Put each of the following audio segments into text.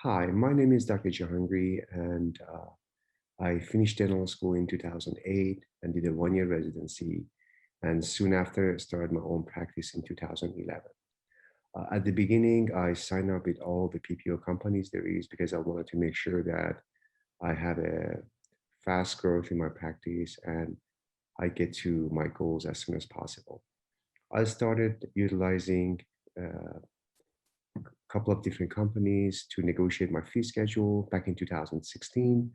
Hi, my name is Dr. Jahangri, and I finished dental school in 2008 and did a one-year residency. And soon after, started my own practice in 2011. At the beginning, I signed up with all the PPO companies there is because I wanted to make sure that I have a fast growth in my practice and I get to my goals as soon as possible. I started utilizing uh, couple of different companies to negotiate my fee schedule back in 2016.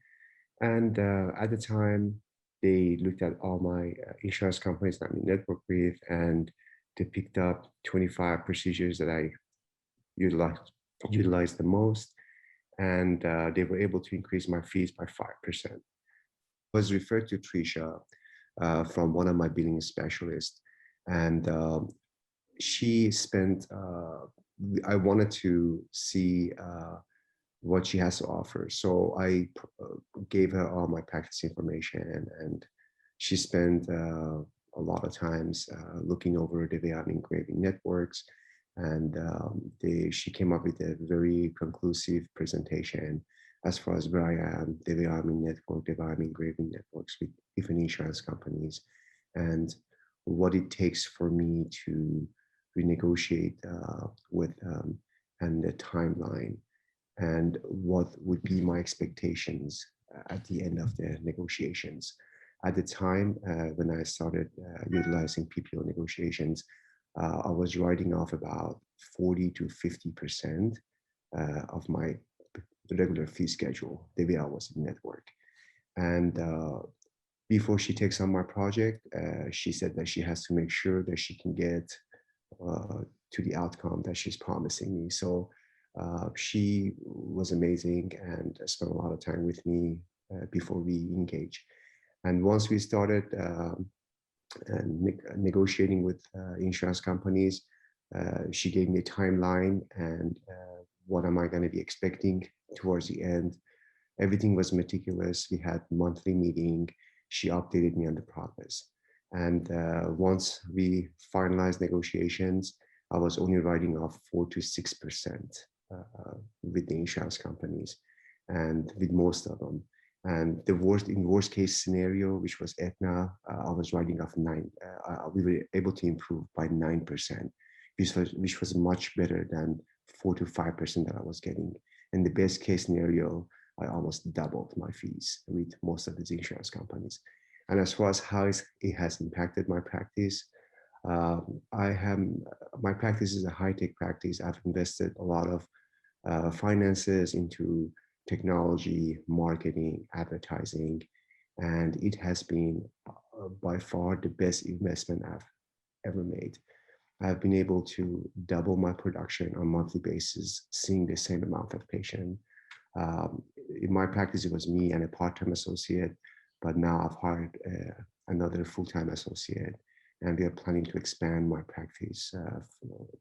And at the time, they looked at all my insurance companies that I'm in network with, and they picked up 25 procedures that I utilized the most. And they were able to increase my fees by 5%. Was referred to Trisha from one of my billing specialists. And she spent, I wanted to see what she has to offer. So I gave her all my practice information, and she spent a lot of times looking over the way I'm engraving networks. And she came up with a very conclusive presentation as far as where I am, the way I'm in network, the way I'm engraving networks with different insurance companies, and what it takes for me to renegotiate with and the timeline and what would be my expectations at the end of the negotiations. At the time when I started utilizing PPO negotiations, I was writing off about 40 to 50% of my regular fee schedule, the way I was in network. And before she takes on my project, she said that she has to make sure that she can get to the outcome that she's promising me. So she was amazing and spent a lot of time with me before we engage. And once we started negotiating with insurance companies, she gave me a timeline and what am I going to be expecting towards the end. Everything was meticulous. We had monthly meeting. She updated me on the progress. And once we finalized negotiations, I was only writing off 4 to 6% with the insurance companies and with most of them. And in worst case scenario, which was Aetna, I was writing off 9. We were able to improve by 9%, which was much better than 4 to 5% that I was getting. In the best case scenario, I almost doubled my fees with most of these insurance companies. And as far as how it has impacted my practice, my practice is a high-tech practice. I've invested a lot of finances into technology, marketing, advertising, and it has been by far the best investment I've ever made. I've been able to double my production on a monthly basis, seeing the same amount of patient. In my practice, it was me and a part-time associate, but now I've hired another full-time associate, and we are planning to expand my practice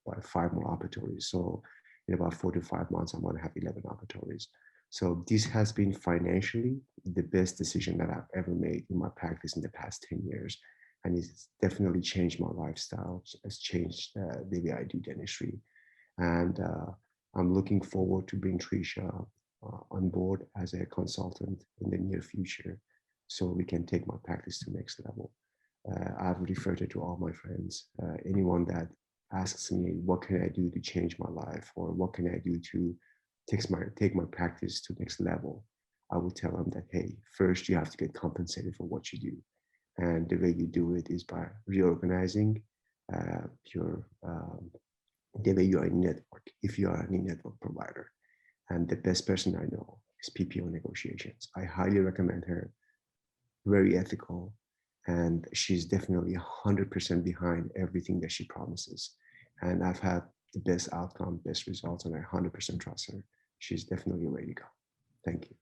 by 5 more operatories. So in about 4 to 5 months, I'm going to have 11 operatories. So this has been financially the best decision that I've ever made in my practice in the past 10 years. And it's definitely changed my lifestyle. It's changed the way I do dentistry. And I'm looking forward to bring Trisha on board as a consultant in the near future so we can take my practice to the next level. I've referred it to all my friends. Anyone that asks me, what can I do to change my life, or what can I do to take my practice to the next level, I will tell them that, hey, first you have to get compensated for what you do. And the way you do it is by reorganizing the way you are in network, if you are a network provider. And the best person I know is PPO negotiations. I highly recommend her, very ethical, and she's definitely 100% behind everything that she promises. And I've had the best outcome, best results, and I 100% trust her. She's definitely ready to go. Thank you.